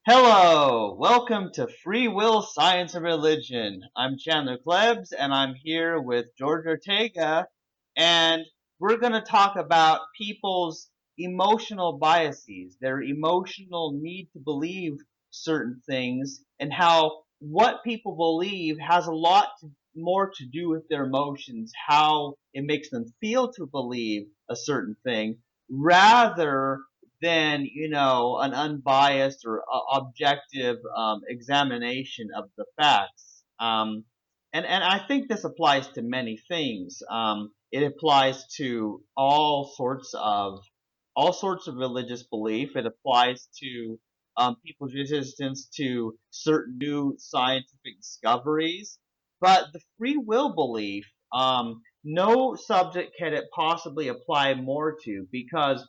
Hello, welcome to Free Will, Science, and Religion. I'm Chandler Klebs, and I'm here with George Ortega, and we're going to talk about people's emotional biases, their emotional need to believe certain things, and how what people believe has a lot more to do with their emotions, how it makes them feel to believe a certain thing, rather than an unbiased or objective examination of the facts. And I think this applies to many things. It applies to all sorts of religious belief. It applies to people's resistance to certain new scientific discoveries. But the free will belief, no subject can it possibly apply more to, because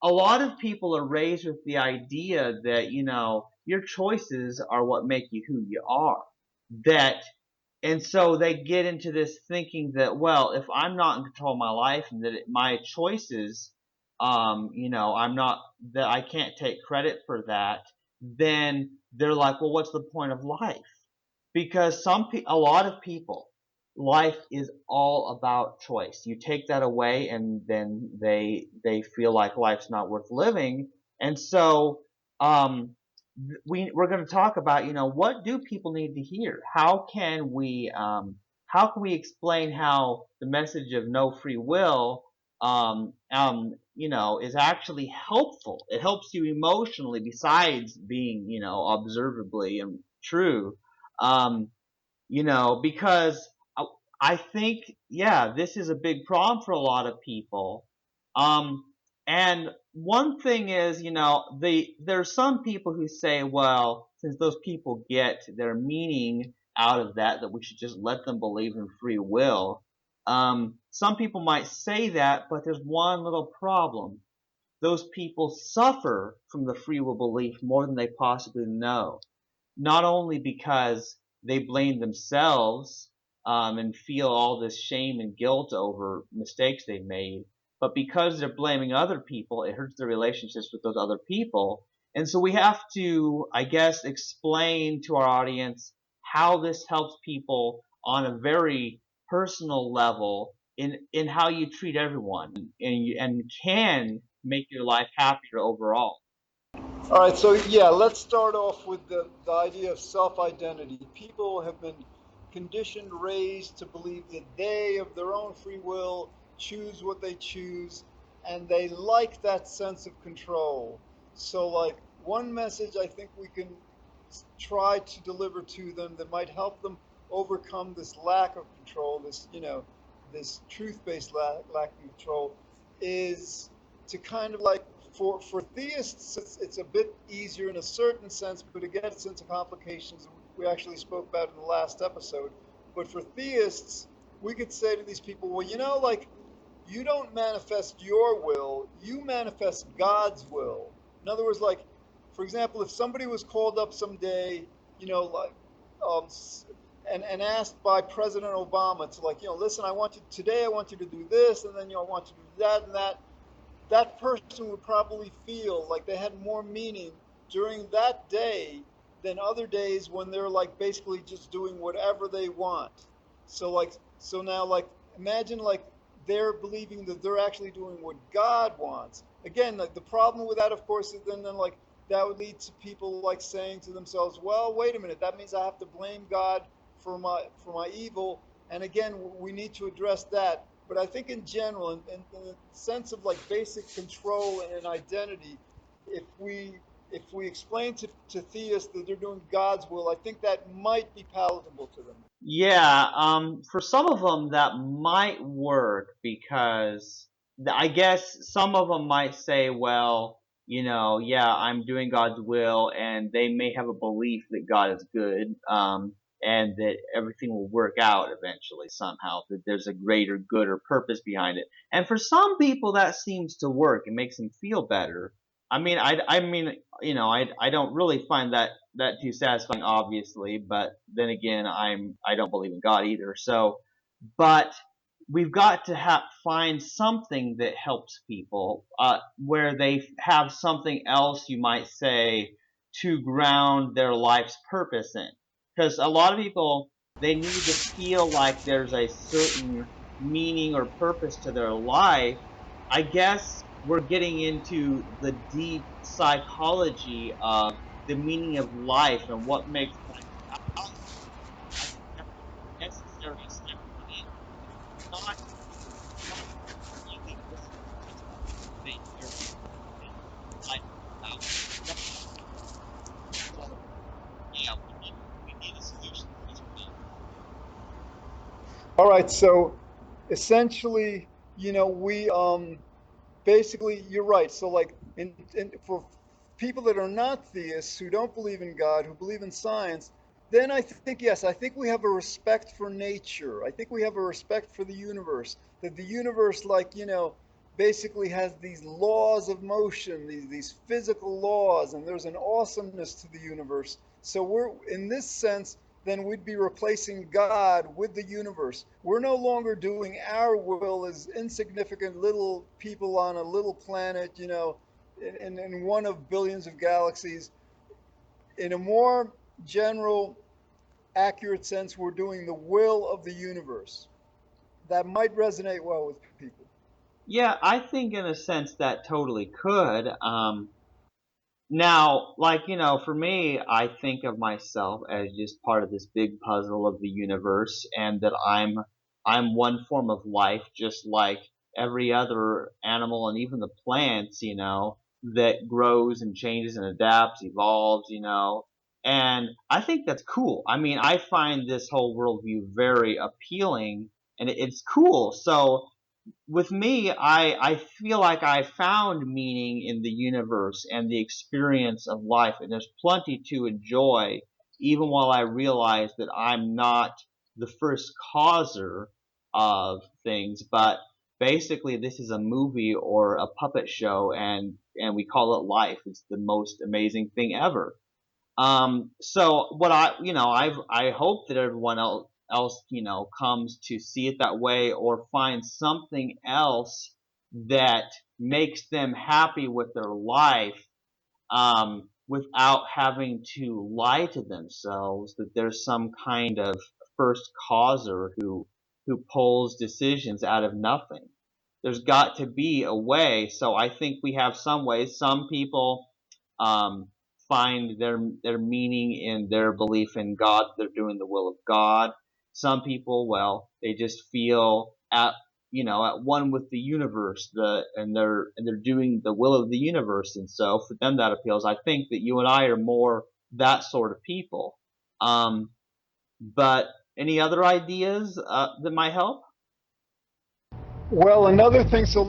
a lot of people are raised with the idea that, your choices are what make you who you are. That, and so they get into this thinking that, well, if I'm not in control of my life and that my choices, I'm not, that I can't take credit for that, then they're like, well, what's the point of life? Because a lot of people, life is all about choice. You take that away, and then they feel like life's not worth living. And so, we're going to talk about, what do people need to hear? How can we explain how the message of no free will, is actually helpful? It helps you emotionally, besides being, observably and true. um, because I think, yeah, this is a big problem for a lot of people. Um, and one thing is, there's some people who say, well, since those people get their meaning out of that we should just let them believe in free will. Some people might say that, but there's one little problem. Those people suffer from the free will belief more than they possibly know, not only because they blame themselves, and feel all this shame and guilt over mistakes they've made, but because they're blaming other people, it hurts their relationships with those other people. And so we have to, I guess, explain to our audience how this helps people on a very personal level, in how you treat everyone, and can make your life happier overall. All right, so yeah, let's start off with the idea of self identity. People have been conditioned, raised to believe that they, of their own free will, choose what they choose, and they like that sense of control. So, like, one message I think we can try to deliver to them that might help them overcome this lack of control, this truth based lack of control, is to kind of like for theists, it's a bit easier in a certain sense, but it gets into complications we actually spoke about in the last episode. But for theists, we could say to these people, well, like, you don't manifest your will, you manifest God's will. In other words, like, for example, if somebody was called up someday, like, um, and asked by President Obama to, like, listen, I want you to do this, and then, I want you to do that and that, that person would probably feel like they had more meaning during that day than other days when they're like basically just doing whatever they want. So now, like, imagine like they're believing that they're actually doing what God wants. Again, like, the problem with that, of course, is then like that would lead to people like saying to themselves, well, wait a minute, that means I have to blame God for my evil. And again, we need to address that. But I think in general, in the sense of like basic control and identity, if we explain to theists that they're doing God's will, I think that might be palatable to them. Yeah, for some of them that might work, because I guess some of them might say, well, yeah, I'm doing God's will, and they may have a belief that God is good, and that everything will work out eventually somehow, that there's a greater good or purpose behind it. And for some people that seems to work. It makes them feel better. I mean, I don't really find that too satisfying, obviously. But then again, I don't believe in God either. So, but we've got to find something that helps people, where they have something else, you might say, to ground their life's purpose in. Because a lot of people, they need to feel like there's a certain meaning or purpose to their life. I guess we're getting into the deep psychology of the meaning of life and what makes life valuable. I think that's a necessary step for it. Not, not completely listening to something that you're making life about. That's so, yeah, we need a solution to this problem. All right, so essentially, we basically, you're right. So, like, for people that are not theists, who don't believe in God, who believe in science, then I think, yes, I think we have a respect for nature. I think we have a respect for the universe. That the universe, like, basically has these laws of motion, these physical laws, and there's an awesomeness to the universe. So, we're, in this sense, then we'd be replacing God with the universe. We're no longer doing our will as insignificant little people on a little planet, in one of billions of galaxies. In a more general, accurate sense, we're doing the will of the universe. That might resonate well with people. Yeah, I think in a sense that totally could. Now, like, for me, I think of myself as just part of this big puzzle of the universe and that I'm one form of life just like every other animal and even the plants, that grows and changes and adapts, evolves, And I think that's cool. I mean, I find this whole worldview very appealing and it's cool. So with me, I feel like I found meaning in the universe and the experience of life, and there's plenty to enjoy, even while I realize that I'm not the first causer of things, but basically this is a movie or a puppet show, and we call it life. It's the most amazing thing ever. So what I hope that everyone else, comes to see it that way or finds something else that makes them happy with their life, without having to lie to themselves that there's some kind of first causer who pulls decisions out of nothing. There's got to be a way. So I think we have some ways. Some people um, find their meaning in their belief in God. They're doing the will of God. Some people, well, they just feel at one with the universe, and they're doing the will of the universe, and so for them that appeals. I think that you and I are more that sort of people. Um, but any other ideas that might help? Well, another thing, so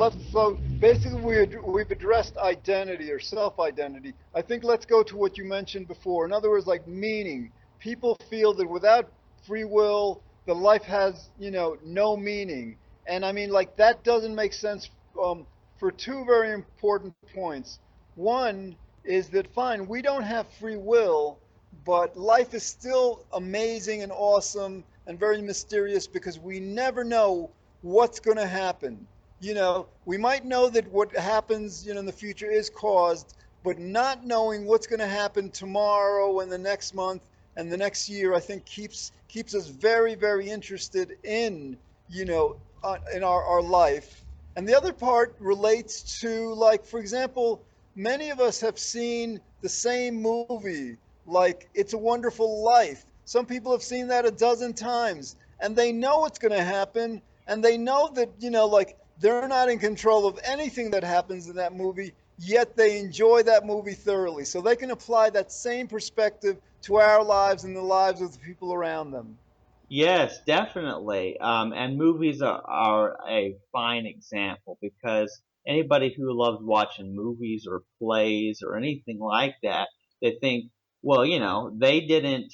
basically we've addressed identity or self-identity. I think let's go to what you mentioned before. In other words, like meaning. People feel that without free will, the life has, no meaning. And I mean, like that doesn't make sense for two very important points. One is that fine, we don't have free will, but life is still amazing and awesome and very mysterious because we never know what's going to happen. We might know that what happens, in the future is caused, but not knowing what's going to happen tomorrow and the next month and the next year, I think keeps us very, very interested in our life. And the other part relates to, like, for example, many of us have seen the same movie, like It's a Wonderful Life. Some people have seen that a dozen times, and they know what's going to happen, and they know that, like, they're not in control of anything that happens in that movie, yet they enjoy that movie thoroughly. So they can apply that same perspective to our lives and the lives of the people around them. Yes, definitely. And movies are a fine example because anybody who loves watching movies or plays or anything like that, they think, well, they didn't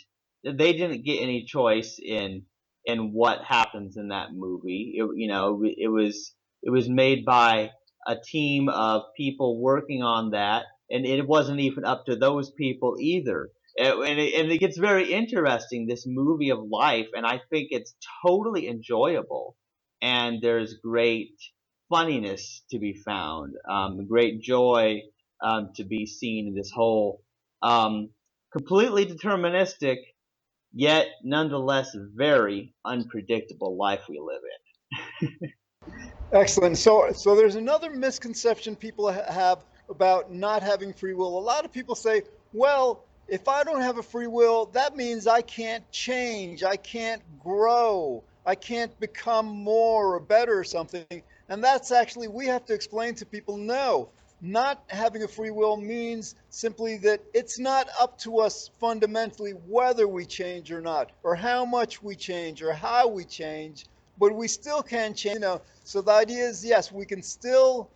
get any choice in what happens in that movie. It was made by a team of people working on that, and it wasn't even up to those people either. And it gets very interesting, this movie of life, and I think it's totally enjoyable, and there's great funniness to be found, great joy to be seen in this whole Um, Completely deterministic, yet nonetheless very unpredictable life we live Excellent. So there's another misconception people have about not having free will. A lot of people say, well, if I don't have a free will, that means I can't change, I can't grow, I can't become more or better or something. And that's actually, we have to explain to people, no, not having a free will means simply that it's not up to us fundamentally whether we change or not, or how much we change, or how we change, but we still can change, so the idea is, yes, we can still,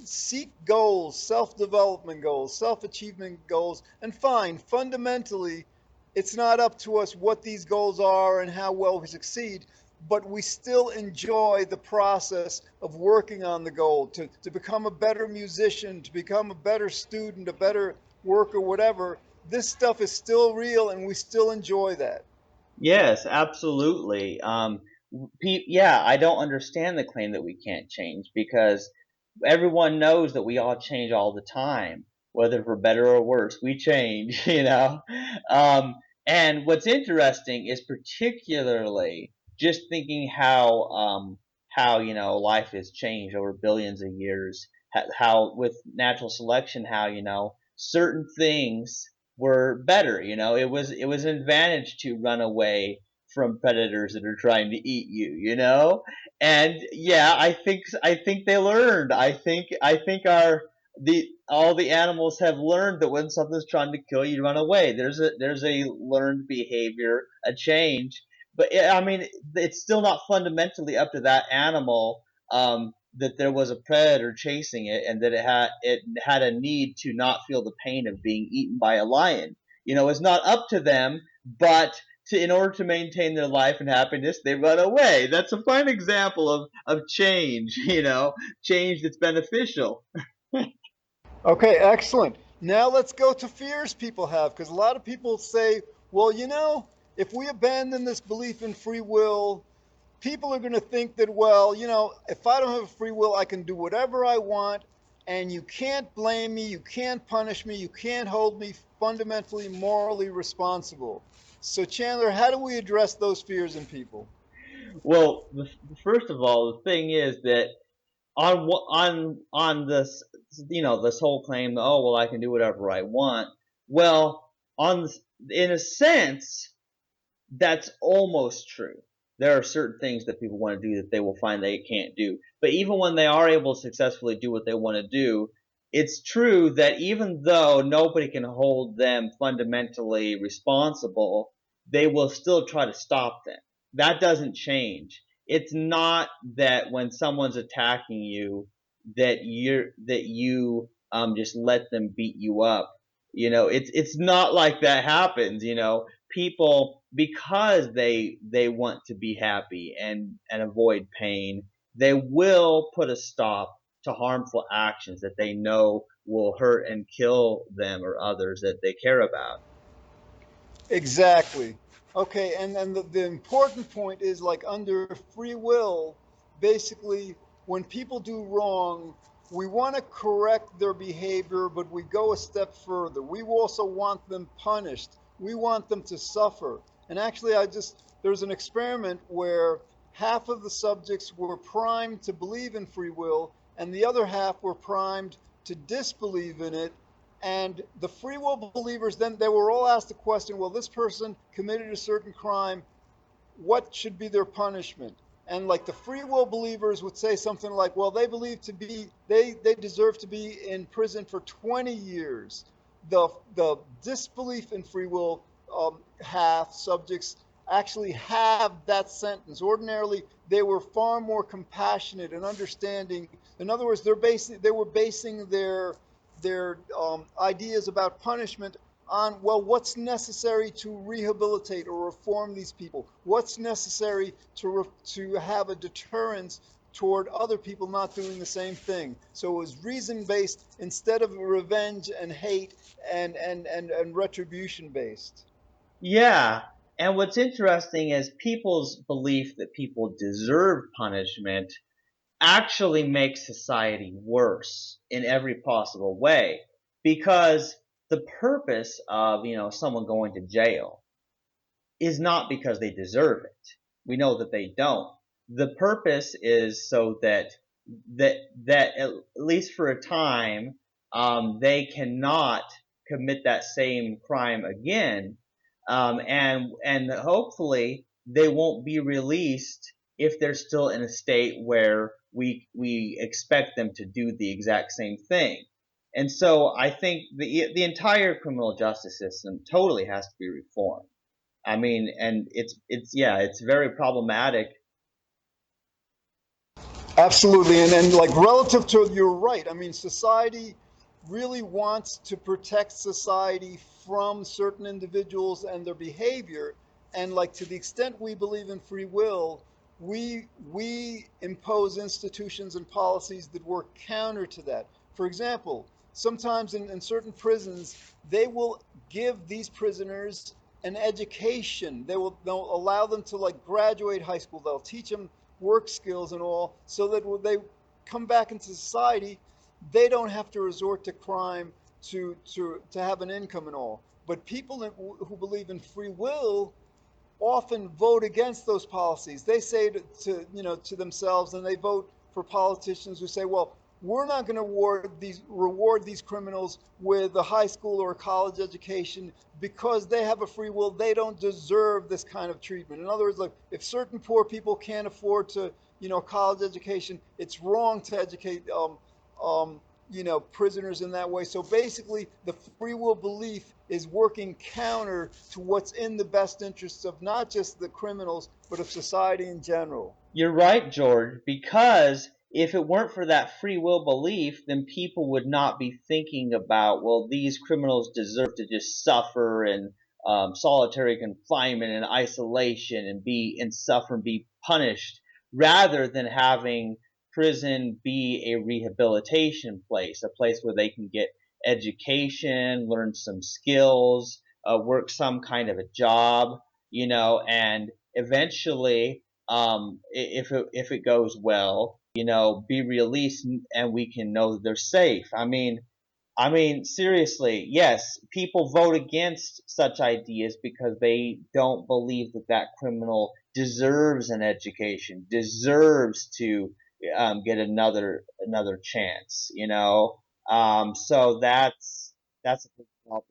seek goals, self-development goals, self-achievement goals, and fine, fundamentally, it's not up to us what these goals are and how well we succeed, but we still enjoy the process of working on the goal to become a better musician, to become a better student, a better worker, whatever. This stuff is still real and we still enjoy that. Yes, absolutely. Yeah, I don't understand the claim that we can't change because everyone knows that we all change all the time, whether for better or worse. We change, you know. Um, and what's interesting is particularly just thinking how life has changed over billions of years. How with natural selection, how certain things were better. It was an advantage to run away from predators that are trying to eat you. And yeah, I think they learned. I think the all the animals have learned that when something's trying to kill you, run away. There's a learned behavior, a change. But I mean, it's still not fundamentally up to that animal that there was a predator chasing it and that it had a need to not feel the pain of being eaten by a lion. It's not up to them, but in order to maintain their life and happiness, they run away. That's a fine example of change, change that's beneficial. Okay, excellent. Now let's go to fears people have, because a lot of people say, well, if we abandon this belief in free will, people are going to think that, well, if I don't have a free will, I can do whatever I want, and you can't blame me, you can't punish me, you can't hold me fundamentally morally responsible. So, Chandler, how do we address those fears in people? Well, first of all, the thing is that on this this whole claim, oh well, I can do whatever I want. Well, in a sense, that's almost true. There are certain things that people want to do that they will find they can't do. But even when they are able to successfully do what they want to do, it's true that even though nobody can hold them fundamentally responsible, they will still try to stop them. That doesn't change. It's not that when someone's attacking you that you just let them beat you up. It's not like that happens. People, because they want to be happy and avoid pain, they will put a stop to harmful actions that they know will hurt and kill them or others that they care about. Exactly. Okay, and the important point is, like, under free will, basically, when people do wrong, we want to correct their behavior, but we go a step further. We also want them punished. We want them to suffer. And actually, there's an experiment where half of the subjects were primed to believe in free will, and the other half were primed to disbelieve in it, and the free will believers, then they were all asked the question, well, this person committed a certain crime, what should be their punishment? And like the free will believers would say something like, well, they believe to be they deserve to be in prison for 20 years. The disbelief in free will half subjects actually have that sentence. Ordinarily, they were far more compassionate and understanding. In other words, they were basing their ideas about punishment on, well, what's necessary to rehabilitate or reform these people? What's necessary to have a deterrence toward other people not doing the same thing? So it was reason based instead of revenge and hate and retribution based. Yeah. And what's interesting is people's belief that people deserve punishment actually makes society worse in every possible way because the purpose of, someone going to jail is not because they deserve it. We know that they don't. The purpose is so that at least for a time, they cannot commit that same crime again, and hopefully they won't be released if they're still in a state where we expect them to do the exact same thing. And so I think the entire criminal justice system totally has to be reformed. I mean, and it's yeah, it's very problematic. Absolutely, and like relative to, you're right. I mean, society really wants to protect society from certain individuals and their behavior, and like to the extent we believe in free will, we impose institutions and policies that work counter to that. For example, sometimes in certain prisons, they will give these prisoners an education. They'll allow them to like graduate high school. They'll teach them work skills and all, so that when they come back into society, they don't have to resort to crime to have an income and all. But people who believe in free will often vote against those policies. They say to themselves, and they vote for politicians who say, well, we're not going to reward these criminals with a high school or a college education because they have a free will. They don't deserve this kind of treatment. In other words, like if certain poor people can't afford to, college education, it's wrong to educate prisoners in that way. So basically, the free will belief is working counter to what's in the best interests of not just the criminals, but of society in general. You're right, George, because if it weren't for that free will belief, then people would not be thinking about, well, these criminals deserve to just suffer in solitary confinement and isolation and suffer and be punished, rather than having prison be a rehabilitation place, a place where they can get education, learn some skills, work some kind of a job, and eventually, if it goes well, be released and we can know that they're safe. I mean, seriously, yes, people vote against such ideas because they don't believe that that criminal deserves an education, deserves to get another chance. So that's a big problem.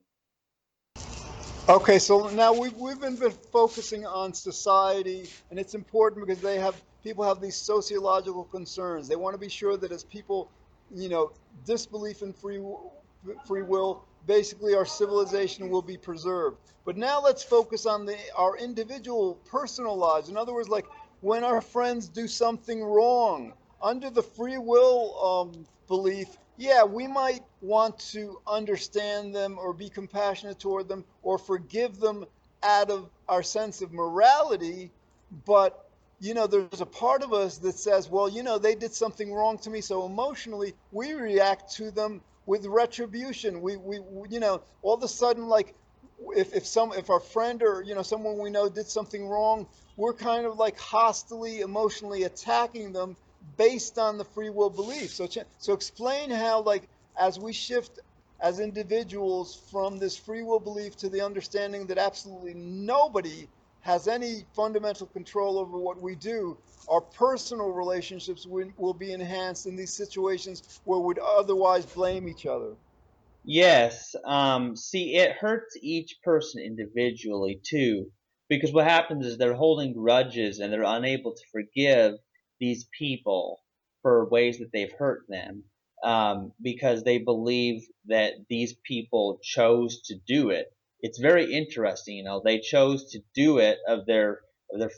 Okay, so now we've been focusing on society, and it's important because people have these sociological concerns. They want to be sure that as people, you know, disbelief in free will, basically our civilization will be preserved. But now let's focus on our individual personal lives. In other words, like when our friends do something wrong under the free will belief, yeah, we might want to understand them or be compassionate toward them or forgive them out of our sense of morality. But, there's a part of us that says, well, they did something wrong to me. So emotionally, we react to them with retribution. All of a sudden, like, if our friend or someone we know did something wrong, we're kind of like hostily emotionally attacking them based on the free will belief. So explain how, like, as we shift as individuals from this free will belief to the understanding that absolutely nobody has any fundamental control over what we do, our personal relationships will be enhanced in these situations where we'd otherwise blame each other. Yes. See, it hurts each person individually too, because what happens is they're holding grudges and they're unable to forgive these people for ways that they've hurt them, because they believe that these people chose to do it. It's very interesting, they chose to do it of their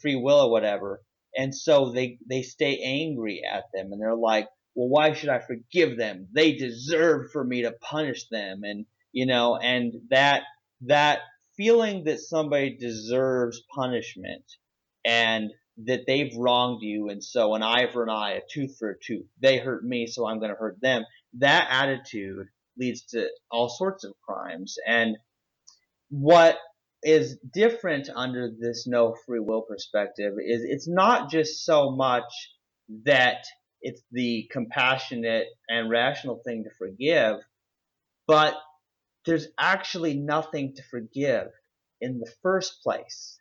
free will or whatever, and so they stay angry at them and they're like, well, why should I forgive them? They deserve for me to punish them. And that feeling that somebody deserves punishment and that they've wronged you, and so an eye for an eye, a tooth for a tooth. They hurt me, so I'm going to hurt them. That attitude leads to all sorts of crimes. And what is different under this no free will perspective is it's not just so much that it's the compassionate and rational thing to forgive, but there's actually nothing to forgive in the first place.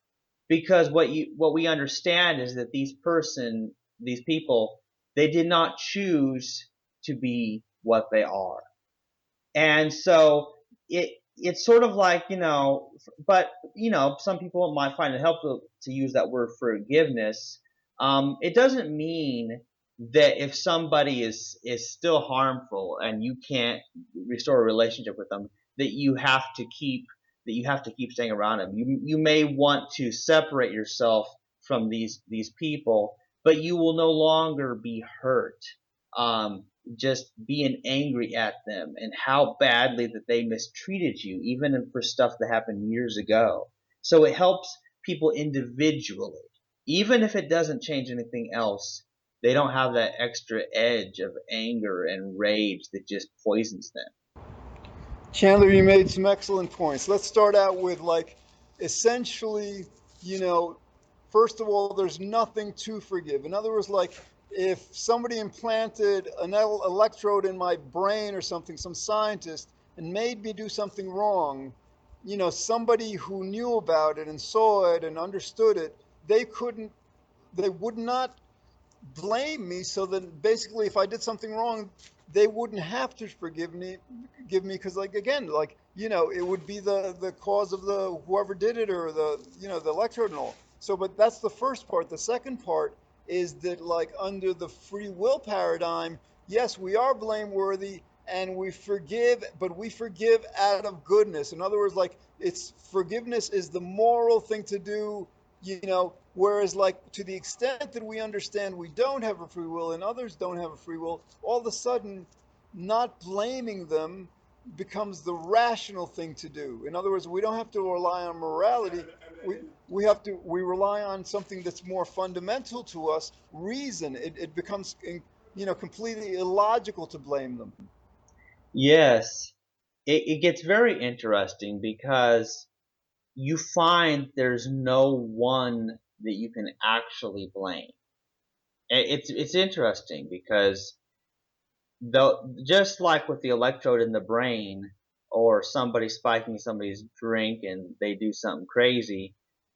Because what we understand is that these people, they did not choose to be what they are. And so it's sort of like, but some people might find it helpful to use that word forgiveness. It doesn't mean that if somebody is still harmful and you can't restore a relationship with them, that you have to keep staying around them. You may want to separate yourself from these people, but you will no longer be hurt. Um, just being angry at them and how badly that they mistreated you, even for stuff that happened years ago. So it helps people individually. Even if it doesn't change anything else, they don't have that extra edge of anger and rage that just poisons them. Chandler, you made some excellent points. Let's start out with like essentially, you know, first of all, there's nothing to forgive. In other words, like if somebody implanted an electrode in my brain or something, some scientist, and made me do something wrong, somebody who knew about it and saw it and understood it, they couldn't, they would not blame me, so that basically if I did something wrong, they wouldn't have to forgive me, give me, because like again, like it would be the cause of the whoever did it, or the electrode and all. So but that's the first part. The second part is that like under the free will paradigm, yes, we are blameworthy and we forgive, but we forgive out of goodness. In other words, like it's forgiveness is the moral thing to do, whereas like to the extent that we understand we don't have a free will and others don't have a free will, all of a sudden not blaming them becomes the rational thing to do. In other words, we don't have to rely on morality. We rely on something that's more fundamental to us, reason. It becomes completely illogical to blame them. Yes, it gets very interesting because you find there's no one that you can actually blame. It's interesting because though, just like with the electrode in the brain, or somebody spiking somebody's drink and they do something crazy,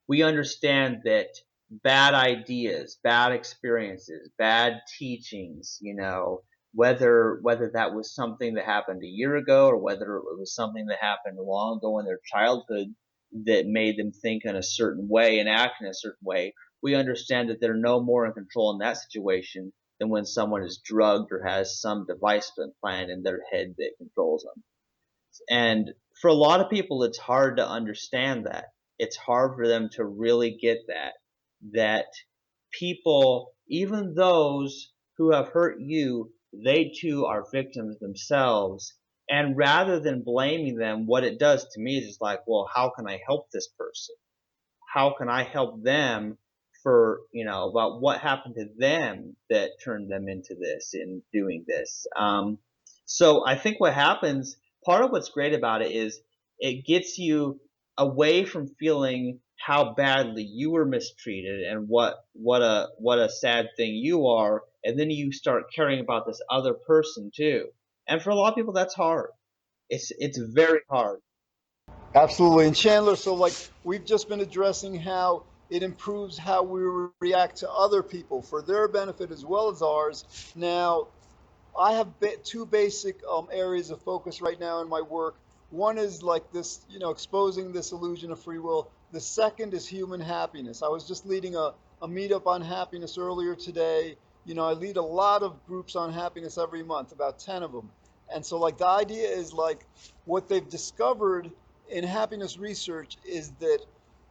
we understand that bad ideas, bad experiences, bad teachings, whether that was something that happened a year ago or whether it was something that happened long ago in their childhood that made them think in a certain way and act in a certain way, we understand that they're no more in control in that situation than when someone is drugged or has some device implanted in their head that controls them. And for a lot of people, it's hard to understand that. It's hard for them to really get that people, even those who have hurt you, they too are victims themselves. And rather than blaming them, what it does to me is just like, well, how can I help this person? How can I help them for, about what happened to them that turned them into this and doing this. So I think what happens, part of what's great about it is it gets you away from feeling how badly you were mistreated and what a sad thing you are, and then you start caring about this other person too. And for a lot of people, that's hard. It's very hard. Absolutely. And Chandler, so like we've just been addressing how it improves how we react to other people for their benefit as well as ours. Now, I have two basic areas of focus right now in my work. One is like this, exposing this illusion of free will. The second is human happiness. I was just leading a meetup on happiness earlier today. I lead a lot of groups on happiness every month, about 10 of them. And so, like, the idea is like what they've discovered in happiness research is that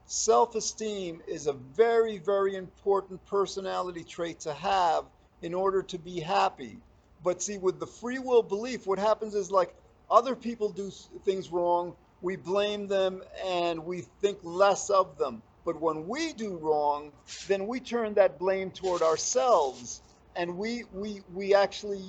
self esteem is a very, very important personality trait to have in order to be happy. But see, with the free will belief, what happens is like other people do things wrong, we blame them and we think less of them. But when we do wrong, then we turn that blame toward ourselves, and we actually,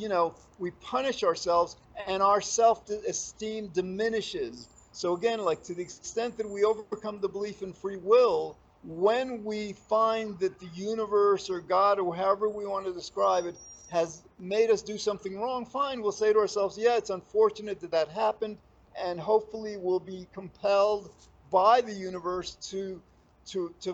we punish ourselves, and our self-esteem diminishes. So again, like to the extent that we overcome the belief in free will, when we find that the universe or God or however we want to describe it has made us do something wrong, fine, we'll say to ourselves, yeah, it's unfortunate that that happened, and hopefully will be compelled by the universe to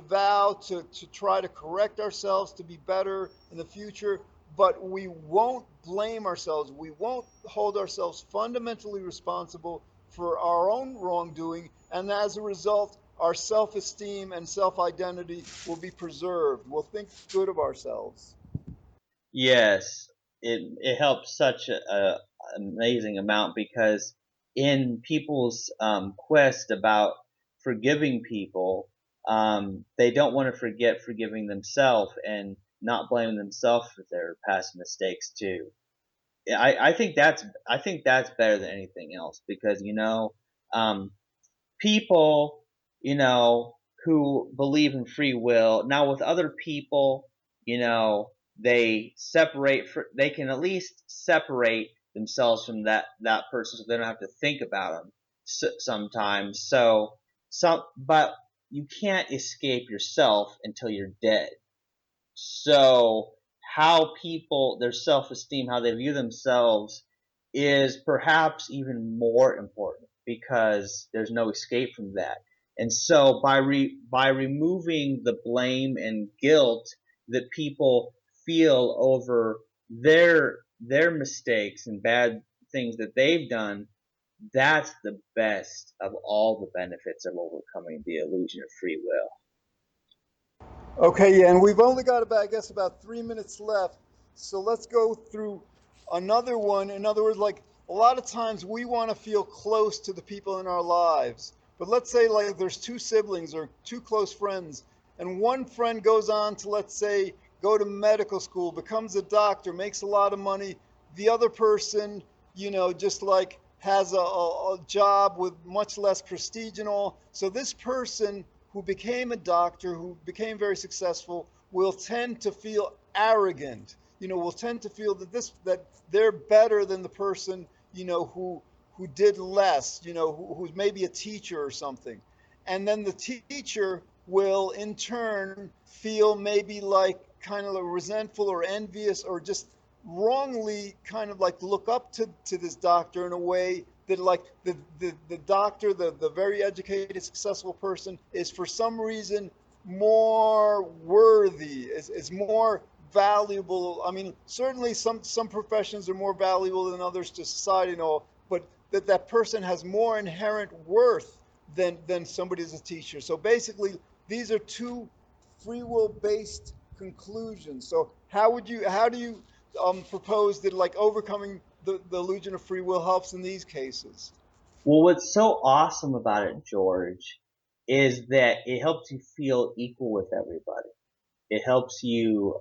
vow to try to correct ourselves to be better in the future. But we won't blame ourselves. We won't hold ourselves fundamentally responsible for our own wrongdoing, and as a result, our self-esteem and self-identity will be preserved. We'll think good of ourselves. Yes, it helps such a amazing amount because in people's quest about forgiving people, they don't want to forget forgiving themselves and not blaming themselves for their past mistakes too. I think that's better than anything else because um, people, who believe in free will. Now with other people, they can at least separate themselves from that person so they don't have to think about them sometimes. But you can't escape yourself until you're dead. So how people, their self-esteem, how they view themselves is perhaps even more important because there's no escape from that. And so by removing the blame and guilt that people feel over their mistakes and bad things that they've done, that's the best of all the benefits of overcoming the illusion of free will. Okay, yeah, and we've only got about, I guess, about 3 minutes left. So let's go through another one. In other words, like a lot of times we want to feel close to the people in our lives. But let's say like there's two siblings or two close friends, and one friend goes on to, let's say, go to medical school, becomes a doctor, makes a lot of money. The other person, just like has a job with much less prestige and all. So this person who became a doctor, who became very successful, will tend to feel arrogant. Will tend to feel that they're better than the person who did less. Who's maybe a teacher or something, and then the teacher will in turn feel maybe like kind of resentful or envious or just wrongly kind of like look up to this doctor in a way that like the doctor, the very educated, successful person is for some reason more worthy, is more valuable. I mean, certainly some professions are more valuable than others to society and all, but that person has more inherent worth than somebody as a teacher. So basically, these are two free will based conclusions. So how do you propose that like overcoming the illusion of free will helps in these cases? Well, what's so awesome about it, George, is that it helps you feel equal with everybody. It helps you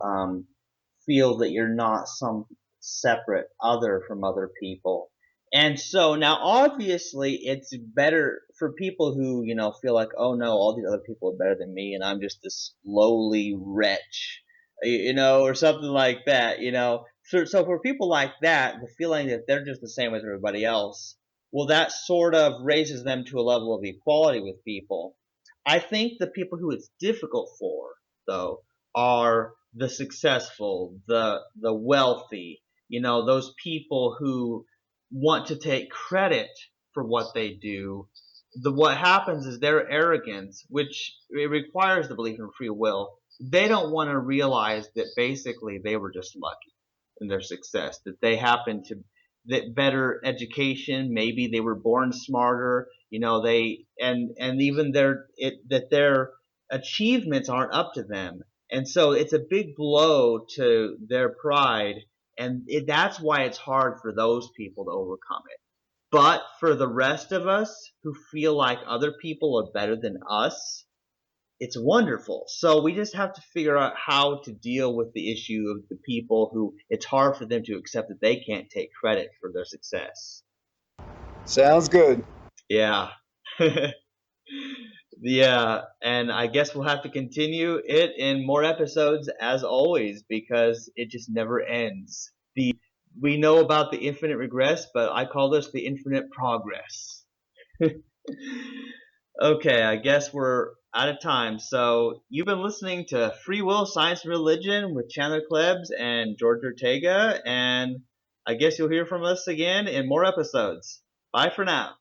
feel that you're not some separate other from other people. And so now obviously it's better for people who, feel like, oh no, all these other people are better than me and I'm just this lowly wretch, or something like that. So for people like that, the feeling that they're just the same as everybody else, well, that sort of raises them to a level of equality with people. I think the people who it's difficult for, though, are the successful, the wealthy, those people who want to take credit for what they do. What happens is their arrogance, which it requires the belief in free will, they don't want to realize that basically they were just lucky in their success, that they happen to that better education, maybe they were born smarter, they and even that their achievements aren't up to them. And so it's a big blow to their pride, and that's why it's hard for those people to overcome it. But for the rest of us who feel like other people are better than us, it's wonderful. So we just have to figure out how to deal with the issue of the people who it's hard for them to accept that they can't take credit for their success. Sounds good. Yeah. Yeah, and I guess we'll have to continue it in more episodes as always because it just never ends. We know about the infinite regress, but I call this the infinite progress. Okay, I guess we're out of time. So you've been listening to Free Will, Science, and Religion with Chandler Klebs and George Ortega, and I guess you'll hear from us again in more episodes. Bye for now.